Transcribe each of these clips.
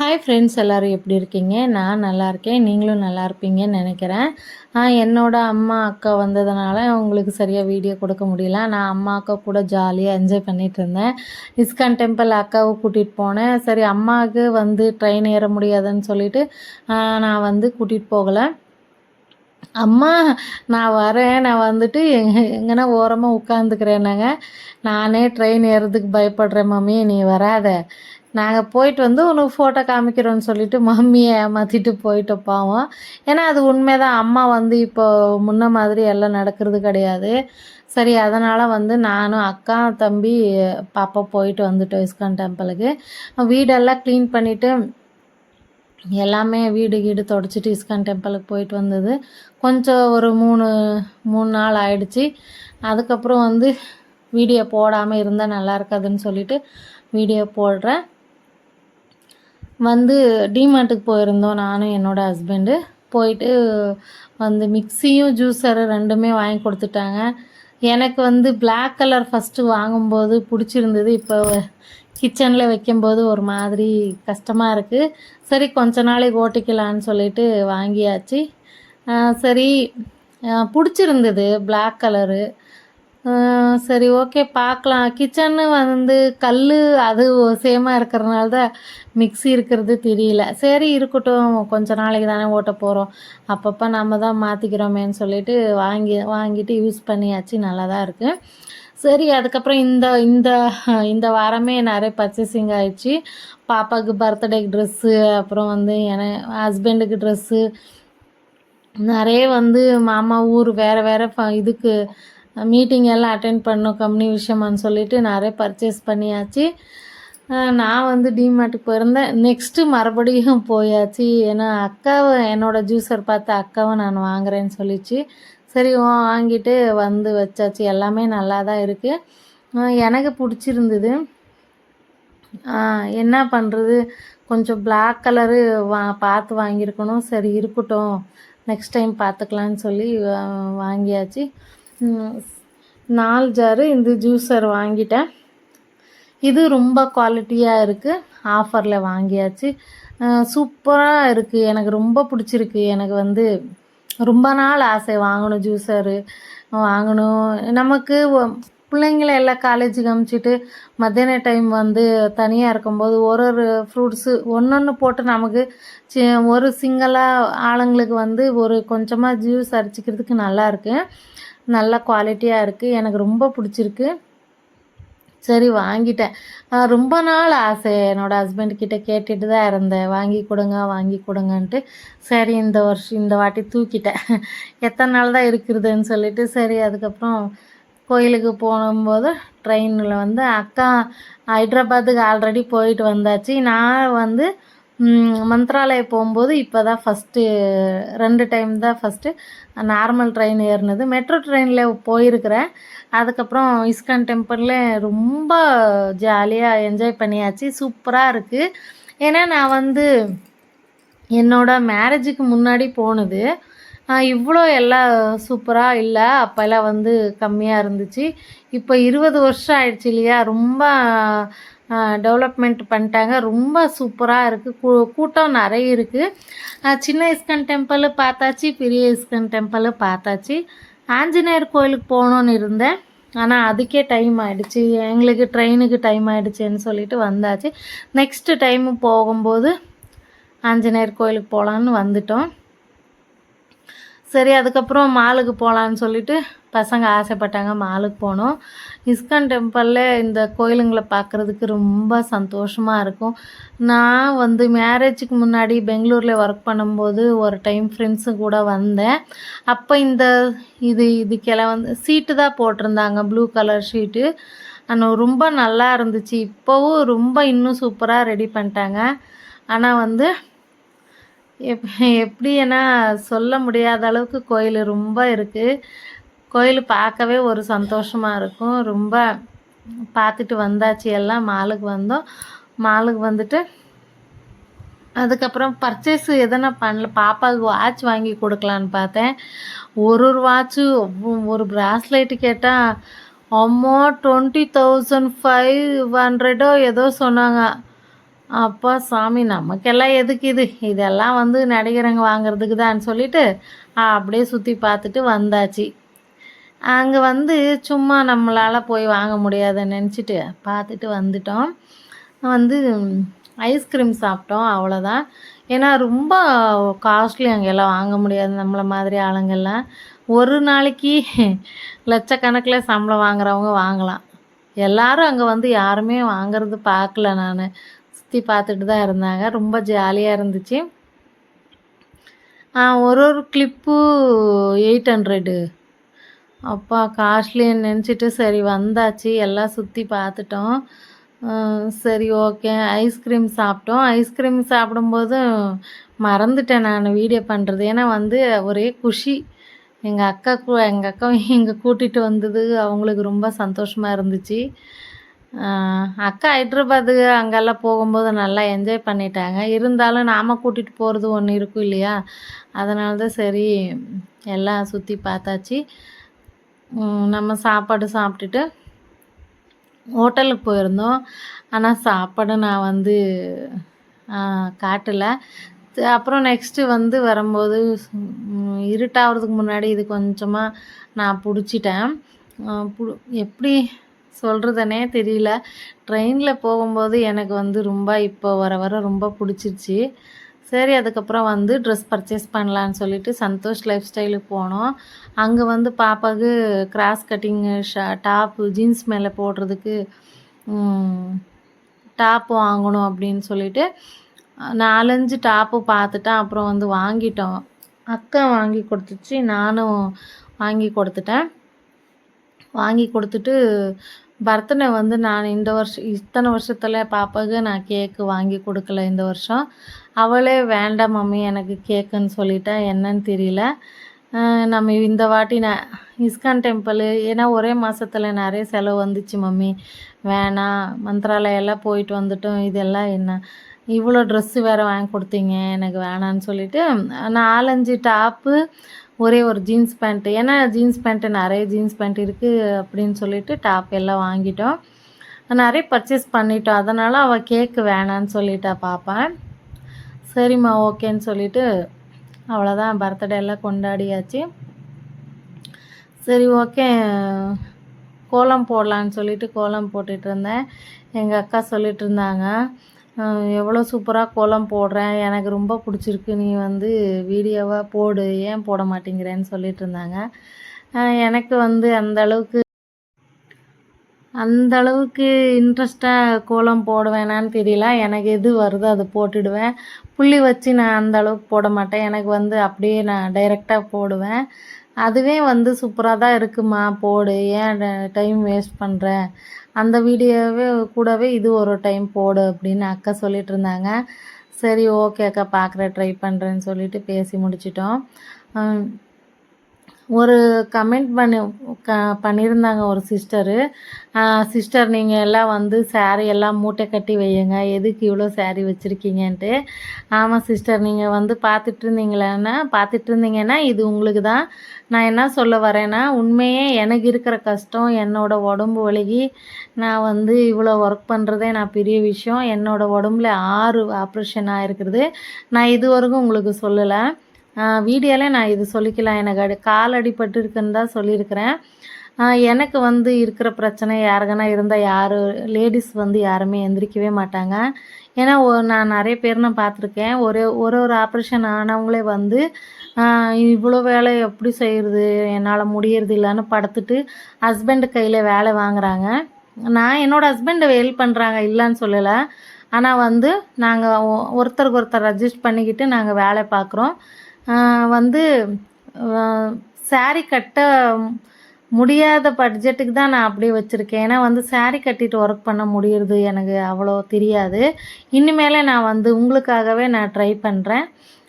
Hi friends, எல்லோரும் எப்படி இருக்கீங்க? நான் நல்லா இருக்கேன். நீங்களும் நல்லா இருப்பீங்கன்னு நினைக்கிறேன். என்னோட அம்மா அக்கா வந்ததுனால உங்களுக்கு சரியாக வீடியோ கொடுக்க முடியல. நான் அம்மா அக்கா கூட ஜாலியாக என்ஜாய் பண்ணிகிட்டு இருந்தேன். இஸ்கான் டெம்பிள் அக்காவை கூட்டிகிட்டு போனேன். சரி, அம்மாவுக்கு வந்து ட்ரெயின் ஏற முடியாதுன்னு சொல்லிட்டு நான் வந்து கூட்டிகிட்டு போகலை. அம்மா, நான் வரேன், நான் வந்துட்டு எங்கன்னா ஓரமாக உட்காந்துக்கிறேன்னாங்க. நானே ட்ரெயின் ஏறதுக்கு பயப்படுறேன் மம்மி, நீ வராத, நாங்கள் போயிட்டு வந்து உனக்கு ஃபோட்டோ காமிக்கிறோன்னு சொல்லிட்டு மம்மியை ஏமாற்றிட்டு போயிட்டோம் பாவம். ஏன்னா அது உண்மைதான், அம்மா வந்து இப்போ முன்ன மாதிரி எல்லாம் நடக்கிறது கிடையாது. சரி, அதனால் வந்து நானும் அக்கா தம்பி பாப்பா போயிட்டு வந்துட்டோம் இஸ்கான் டெம்பிளுக்கு. வீடெல்லாம் க்ளீன் பண்ணிவிட்டு எல்லாமே வீடு கீடு தொடச்சிட்டு இஸ்கான் டெம்பிளுக்கு போயிட்டு வந்தது கொஞ்சம் ஒரு மூணு நாள் ஆயிடுச்சு. அதுக்கப்புறம் வந்து வீடியோ போடாமல் இருந்தால் நல்லா இருக்காதுன்னு சொல்லிட்டு வீடியோ போடுறேன். வந்து டிமார்ட்டுக்கு போயிருந்தோம் நானும் என்னோடய ஹஸ்பண்டு. போயிட்டு வந்து மிக்சியும் ஜூஸரு ரெண்டுமே வாங்கி கொடுத்துட்டாங்க. எனக்கு வந்து பிளாக் கலர் ஃபஸ்ட்டு வாங்கும்போது பிடிச்சிருந்தது. இப்போ கிச்சனில் வைக்கும்போது ஒரு மாதிரி கஷ்டமாக இருக்குது. சரி, கொஞ்ச நாளைக்கு ஓட்டிக்கலான்னு சொல்லிட்டு வாங்கியாச்சு. சரி, பிடிச்சிருந்தது பிளாக் கலரு. சரி, ஓகே, பார்க்கலாம். கிச்சன்னு வந்து கல் அது சேமாக இருக்கிறனால தான் மிக்ஸி இருக்கிறது தெரியல. சரி, இருக்கட்டும், கொஞ்ச நாளைக்கு தானே ஓட்ட போகிறோம், அப்பப்போ நம்ம தான் மாற்றிக்கிறோமேன்னு சொல்லிட்டு வாங்கிட்டு யூஸ் பண்ணியாச்சு. நல்லா தான் இருக்குது. சரி, அதுக்கப்புறம் இந்த இந்த இந்த வாரமே நிறைய பர்ச்சேசிங் ஆயிடுச்சு. பாப்பாவுக்கு பர்த்டேக்கு ட்ரெஸ்ஸு, அப்புறம் வந்து ஹஸ்பண்டுக்கு ட்ரெஸ்ஸு நிறைய வந்து மாமா ஊர் வேறு இதுக்கு மீட்டிங் எல்லாம் அட்டெண்ட் பண்ணோம் கம்பெனி விஷயமான்னு சொல்லிட்டு நிறைய பர்ச்சேஸ் பண்ணியாச்சு. நான் வந்து டிமார்ட்டுக்கு போயிருந்தேன். நெக்ஸ்ட்டு மறுபடியும் போயாச்சு. ஏன்னா அக்காவை, என்னோடய ஜூஸர் பார்த்து அக்காவை நான் வாங்குறேன்னு சொல்லிச்சு. சரி, வாங்கிட்டு வந்து வச்சாச்சு. எல்லாமே நல்லா தான் இருக்குது. எனக்கு பிடிச்சிருந்தது. என்ன பண்ணுறது, கொஞ்சம் பிளாக் கலரு பார்த்து வாங்கியிருக்கணும். சரி, இருக்கட்டும், நெக்ஸ்ட் டைம் பார்த்துக்கலான்னு சொல்லி வாங்கியாச்சு. 4 ஜாரு இந்த ஜூஸர் வாங்கிட்டேன். இது ரொம்ப குவாலிட்டியாக இருக்குது. ஆஃபரில் வாங்கியாச்சு. சூப்பராக இருக்குது. எனக்கு ரொம்ப பிடிச்சிருக்கு. எனக்கு வந்து ரொம்ப நாள் ஆசை வாங்கணும், ஜூஸரு வாங்கணும். நமக்கு பிள்ளைங்கள எல்லாம் காலேஜுக்கு அனுப்பிச்சிட்டு மத்தியான டைம் வந்து தனியாக இருக்கும்போது ஒரு ஃப்ரூட்ஸு ஒன்று போட்டு நமக்கு ஒரு சிங்கிளாக ஆளுங்களுக்கு வந்து ஒரு கொஞ்சமாக ஜூஸ் அரைச்சிக்கிறதுக்கு நல்லாயிருக்கு. நல்ல குவாலிட்டியாக இருக்குது. எனக்கு ரொம்ப பிடிச்சிருக்கு. சரி, வாங்கிட்டேன். ரொம்ப நாள் ஆசை, என்னோடய ஹஸ்பண்ட்கிட்ட கேட்டுட்டு தான் இருந்தேன், வாங்கி கொடுங்கன்ட்டு. சரி, இந்த வாட்டி தூக்கிட்டேன். எத்தனை நாள் தான் இருக்கிறதுன்னு சொல்லிட்டு. சரி, அதுக்கப்புறம் கோயிலுக்கு போகும்போது ட்ரெயினில் வந்து அக்கா ஹைதராபாத்துக்கு ஆல்ரெடி போயிட்டு வந்தாச்சு. நான் வந்து மந்த்ராலயம் போகும்போது இப்போ தான் ஃபஸ்ட்டு 2 டைம் தான் ஃபஸ்ட்டு நார்மல் ட்ரெயின் ஏறினது. மெட்ரோ ட்ரெயினில் போயிருக்கிறேன். அதுக்கப்புறம் இஸ்கான் டெம்பிளில் ரொம்ப ஜாலியாக என்ஜாய் பண்ணியாச்சு. சூப்பராக இருக்குது. ஏன்னா நான் வந்து என்னோடய மேரேஜுக்கு முன்னாடி போனது. இவ்வளோ எல்லாம் சூப்பராக இல்லை. அப்போல்லாம் வந்து கம்மியாக இருந்துச்சு. இப்போ 20 வருஷம் ஆயிடுச்சு இல்லையா, ரொம்ப டெவலப்மெண்ட் பண்ணிட்டாங்க. ரொம்ப சூப்பராக இருக்குது. கூட்டம் நிறைய இருக்குது. சின்ன இஸ்கான் டெம்பிள் பார்த்தாச்சு, பெரிய இஸ்கான் டெம்பிள் பார்த்தாச்சு. ஆஞ்சநேயர் கோயிலுக்கு போகணுன்னு இருந்தேன், ஆனால் அதுக்கே டைம் ஆகிடுச்சு. எங்களுக்கு ட்ரெயினுக்கு டைம் ஆகிடுச்சின்னு சொல்லிட்டு வந்தாச்சு. நெக்ஸ்ட்டு டைமு போகும்போது ஆஞ்சநேயர் கோயிலுக்கு போகலான்னு வந்துட்டோம். சரி, அதுக்கப்புறம் மாலுக்கு போகலான்னு சொல்லிட்டு பசங்க ஆசைப்பட்டாங்க, மாலுக்கு போனோம். இஸ்கான் டெம்பிளில் இந்த கோயிலுங்களை பார்க்குறதுக்கு ரொம்ப சந்தோஷமாக இருக்கும். நான் வந்து மேரேஜுக்கு முன்னாடி பெங்களூரில் ஒர்க் பண்ணும்போது ஒரு டைம் ஃப்ரெண்ட்ஸு கூட வந்தேன். அப்போ இதுக்கெல்லாம் வந்து சீட்டு தான் போட்டிருந்தாங்க, ப்ளூ கலர் ஷீட்டு. ஆனால் ரொம்ப நல்லா இருந்துச்சு. இப்போவும் ரொம்ப இன்னும் சூப்பராக ரெடி பண்ணிட்டாங்க. ஆனால் வந்து எப்படின்னா சொல்ல முடியாத அளவுக்கு கோயில் ரொம்ப இருக்குது. கோயில் பார்க்கவே ஒரு சந்தோஷமாக இருக்கும். ரொம்ப பார்த்துட்டு வந்தாச்சு. எல்லாம் மாலுக்கு வந்தோம். மாலுக்கு வந்துட்டு அதுக்கப்புறம் பர்ச்சேஸு எதனா பண்ணல. பாப்பாவுக்கு வாட்ச் வாங்கி கொடுக்கலான்னு பார்த்தேன். ஒரு வாட்ச்சு, ஒரு ப்ராஸ்லைட்டு கேட்டால் அம்மா 20,500 ஏதோ சொன்னாங்க. அப்பா சாமி நமக்கெல்லாம் எதுக்கு இது, இதெல்லாம் வந்து நடிகருங்க வாங்குறதுக்கு தான் சொல்லிட்டு அப்படியே சுற்றி பார்த்துட்டு வந்தாச்சு. அங்கே வந்து சும்மா நம்மளால் போய் வாங்க முடியாதுன்னு நினச்சிட்டு பார்த்துட்டு வந்துட்டோம். வந்து ஐஸ்கிரீம் சாப்பிட்டோம் அவ்வளோதான். ஏன்னா ரொம்ப காஸ்ட்லி அங்கெல்லாம் வாங்க முடியாது நம்மளை மாதிரி ஆளுங்கள்லாம். ஒரு நாளைக்கு லட்சக்கணக்கில் சம்பளம் வாங்குறவங்க வாங்கலாம். எல்லாரும் அங்கே வந்து யாருமே வாங்குறது பார்க்கல. நான் சுற்றி பார்த்துட்டு தான் இருந்தாங்க. ரொம்ப ஜாலியாக இருந்துச்சு. ஒரு ஒரு கிளிப்பு 800. அப்பா காஸ்ட்லின்னு நினச்சிட்டு சரி வந்தாச்சு. எல்லாம் சுற்றி பார்த்துட்டோம். சரி ஓகே ஐஸ்கிரீம் சாப்பிட்டோம். ஐஸ்கிரீம் சாப்பிடும்போது மறந்துட்டேன் நான் வீடியோ பண்ணுறது. ஏன்னா வந்து ஒரே குஷி. எங்கள் அக்காவை இங்கே கூட்டிகிட்டு வந்தது அவங்களுக்கு ரொம்ப சந்தோஷமாக இருந்துச்சு. அக்கா ஹைட்ராபாது அங்கெல்லாம் போகும்போது நல்லா என்ஜாய் பண்ணிட்டாங்க. இருந்தாலும் நாம் கூட்டிகிட்டு போகிறது ஒன்று இருக்கும் இல்லையா, அதனால தான் சரி எல்லாம் சுற்றி பார்த்தாச்சு. நம்ம சாப்பாடு சாப்பிட்டுட்டு ஹோட்டலுக்கு போயிருந்தோம். ஆனால் சாப்பாடு நான் வந்து காட்டலை. அப்புறம் நெக்ஸ்ட்டு வந்து வரும்போது இருட்டாகிறதுக்கு முன்னாடி இது கொஞ்சமாக நான் பிடிச்சிட்டேன். எப்படி சொல்கிறதுனே தெரியல. ட்ரெயினில் போகும்போது எனக்கு வந்து ரொம்ப இப்போ வர வர ரொம்ப பிடிச்சிருச்சு. சரி அதுக்கப்புறம் வந்து ட்ரெஸ் பர்ச்சேஸ் பண்ணலான்னு சொல்லிட்டு சந்தோஷ் லைஃப் ஸ்டைலுக்கு போனோம். அங்கே வந்து பாப்பாவுக்கு கிராஸ் கட்டிங்கு டாப்பு ஜீன்ஸ் மேலே போடுறதுக்கு டாப்பு வாங்கணும் அப்படின்னு சொல்லிட்டு 4-5 டாப்பு பார்த்துட்டேன். அப்புறம் வந்து வாங்கிட்டோம். அக்கா வாங்கி கொடுத்துச்சு, நானும் வாங்கி கொடுத்துட்டேன். வாங்கி கொடுத்துட்டு பர்த்டே வந்து நான் இந்த வருஷம் இத்தனை வருஷத்தில் பாப்பாவுக்கு நான் கேக்கு வாங்கி கொடுக்கல. இந்த வருஷம் அவளே வேண்டாம் மம்மி எனக்கு கேக்குன்னு சொல்லிட்டா. என்னன்னு தெரியல. நம்ம இந்த வாட்டி நான் இஸ்கான் டெம்பிள் ஏன்னா ஒரே மாதத்தில் நிறைய செலவு வந்துச்சு மம்மி, வேணாம் மந்த்ராலயெல்லாம் போயிட்டு வந்துட்டோம், இதெல்லாம் என்ன இவ்வளோ ட்ரெஸ்ஸு வேறு வாங்கி கொடுத்தீங்க எனக்கு வேணான்னு சொல்லிவிட்டு 4-5 டாப்பு ஒரே ஒரு ஜீன்ஸ் பேண்ட்டு. ஏன்னா ஜீன்ஸ் பேண்ட்டு நிறைய ஜீன்ஸ் பேண்ட் இருக்குது அப்படின்னு சொல்லிட்டு டாப் எல்லாம் வாங்கிட்டோம். நிறைய பர்ச்சேஸ் பண்ணிட்டோம். அதனால் அவள் கேக்கு வேணான்னு சொல்லிட்டா பாப்பா. சரிம்மா ஓகேன்னு சொல்லிவிட்டு அவ்வளோதான் பர்த்டே எல்லாம் கொண்டாடியாச்சு. சரி ஓகே கோலம் போடலான்னு சொல்லிட்டு கோலம் போட்டுட்டு இருந்தேன். எங்கள் அக்கா சொல்லிட்டு இருந்தாங்க, எவ்வளோ சூப்பராக கோலம் போடுறேன், எனக்கு ரொம்ப பிடிச்சிருக்கு, நீ வந்து வீடியோவாக போடு, ஏன் போட மாட்டேங்கிறேன்னு சொல்லிட்டு இருந்தாங்க. எனக்கு வந்து அந்த அளவுக்கு இன்ட்ரெஸ்ட்டாக கோலம் போடுவேனான்னு தெரியல. எனக்கு எது வருதோ அதை போட்டுடுவேன். புள்ளி வச்சு நான் அந்த அளவுக்கு போட மாட்டேன். எனக்கு வந்து அப்படியே நான் டைரெக்டாக போடுவேன். அதுவே வந்து சூப்பராக தான் இருக்குமா, போடு, ஏன் டைம் வேஸ்ட் பண்ணுற, அந்த வீடியோவே கூடவே இது ஒரு டைம் போடு அப்படின்னு அக்கா சொல்லிட்டு இருந்தாங்க. சரி ஓகே அக்கா பார்க்குறேன், ட்ரை பண்ணுறேன்னு சொல்லிட்டு பேசி முடிச்சிட்டோம். ஒரு கமெண்ட் பண்ணியிருந்தாங்க ஒரு சிஸ்டர் நீங்கள் எல்லாம் வந்து சாரீ எல்லாம் மூட்டை கட்டி வையுங்க, எதுக்கு இவ்வளோ சாரீ வச்சுருக்கீங்கன்ட்டு. ஆமாம் சிஸ்டர், நீங்கள் வந்து பார்த்துட்டு இருந்தீங்கன்னா இது உங்களுக்கு தான். நான் என்ன சொல்ல வரேன்னா, உண்மையே எனக்கு இருக்கிற கஷ்டம், என்னோடய உடம்பு வலிக்கு நான் வந்து இவ்வளோ ஒர்க் பண்ணுறதே நான் பெரிய விஷயம். என்னோடய உடம்புல 6 ஆப்ரேஷன் ஆகிருக்கிறது. நான் இது வரைக்கும் உங்களுக்கு சொல்லலை. வீடியோவில் நான் இது சொல்லிக்கலாம், எனக்கு கால் அடிபட்டு இருக்குன்னு தான் சொல்லியிருக்கிறேன். எனக்கு வந்து இருக்கிற பிரச்சனை யாருக்குன்னா இருந்தால் லேடிஸ் வந்து யாருமே எந்திரிக்கவே மாட்டாங்க. ஏன்னா நான் நிறைய பேர் நான் பார்த்துருக்கேன், ஒரு ஆப்ரேஷன் ஆனவங்களே வந்து இவ்வளோ வேலை எப்படி செய்கிறது, என்னால் முடியறது இல்லைன்னு படுத்துட்டு ஹஸ்பண்டு கையில் வேலை வாங்குகிறாங்க. நான் என்னோடய ஹஸ்பண்டை ஹெல்ப் பண்ணுறாங்க, இல்லைன்னு சொல்லலை. ஆனால் வந்து நாங்கள் ஒருத்தருக்கு ஒருத்தர் அட்ஜஸ்ட் பண்ணிக்கிட்டு நாங்கள் வேலை பார்க்குறோம். வந்து சாரீ கட்ட முடியாத பட்ஜெட்டுக்கு தான் நான் அப்படியே வச்சுருக்கேன். ஏன்னா வந்து சாரீ கட்டிட்டு ஒர்க் பண்ண முடியுறது எனக்கு அவ்வளோ தெரியாது. இனிமேல் நான் வந்து உங்களுக்காகவே நான் ட்ரை பண்ணுறேன்.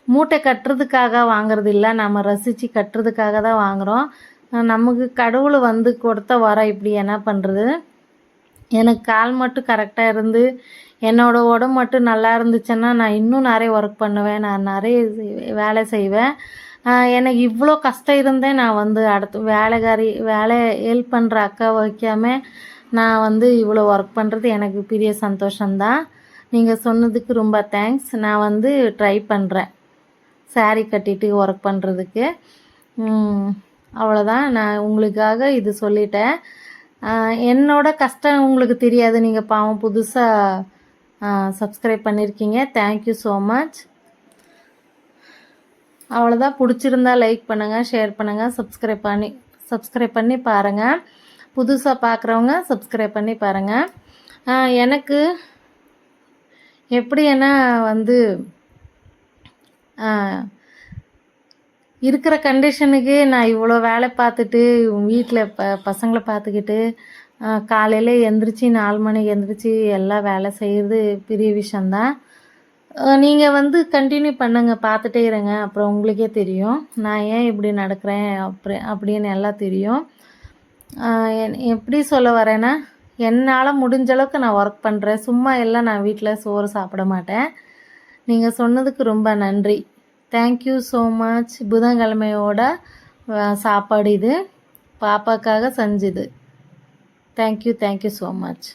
மூட்டை கட்டுறதுக்காக வாங்குறது இல்லை, நம்ம ரசித்து கட்டுறதுக்காக தான் வாங்குகிறோம். நமக்கு கடவுள் வந்து கொடுத்த வரம் இப்படி என்ன பண்ணுறது. எனக்கு கால் மட்டும் கரெக்டாக இருந்து என்னோடய உடம்பு மட்டும் நல்லா இருந்துச்சுன்னா நான் இன்னும் நிறைய ஒர்க் பண்ணுவேன், நான் நிறைய வேலை செய்வேன். எனக்கு இவ்வளோ கஷ்டம் இருந்தேன், நான் வந்து அடுத்து வேலை ஹெல்ப் பண்ணுற அக்கா வைக்காமல் நான் வந்து இவ்வளோ ஒர்க் பண்ணுறது எனக்கு பெரிய சந்தோஷம்தான். நீங்கள் சொன்னதுக்கு ரொம்ப தேங்க்ஸ். நான் வந்து ட்ரை பண்ணுறேன் saree கட்டிட்டு ஒர்க் பண்ணுறதுக்கு. அவ்வளோதான், நான் உங்களுக்காக இது சொல்லிட்டேன். என்னோட கஷ்டம் உங்களுக்கு தெரியாது, நீங்கள் பாவம் புதுசாக சப்ஸ்கிரைப் பண்ணியிருக்கீங்க. Thank you so much. அவ்வளோதான், பிடிச்சிருந்தா லைக் பண்ணுங்கள், ஷேர் பண்ணுங்கள், சப்ஸ்கிரைப் பண்ணி பாருங்கள். புதுசாக பார்க்குறவங்க சப்ஸ்கிரைப் பண்ணி பாருங்கள். எனக்கு எப்படின்னா வந்து இருக்கிற கண்டிஷனுக்கு நான் இவ்வளோ வேலை பார்த்துட்டு வீட்டில் பசங்களை பார்த்துக்கிட்டு காலையில் எந்திரிச்சு 4 மணிக்கு எந்திரிச்சு எல்லாம் வேலை செய்கிறது பெரிய விஷயந்தான். நீங்கள் வந்து கண்டினியூ பண்ணுங்கள், பார்த்துட்டே இருங்க. அப்புறம் உங்களுக்கே தெரியும் நான் ஏன் இப்படி நடக்கிறேன் அப்படின்னு எல்லாம் தெரியும். எப்படி சொல்ல வரேன்னா, என்னால் முடிஞ்ச அளவுக்கு நான் ஒர்க் பண்ணுறேன். சும்மா எல்லாம் நான் வீட்டில் சோறு சாப்பிட மாட்டேன். நீங்கள் சொன்னதுக்கு ரொம்ப நன்றி. Thank you so much. புதன்கிழமையோட சாப்பாடு இது, பாப்பாக்காக செஞ்சுது. Thank you so much.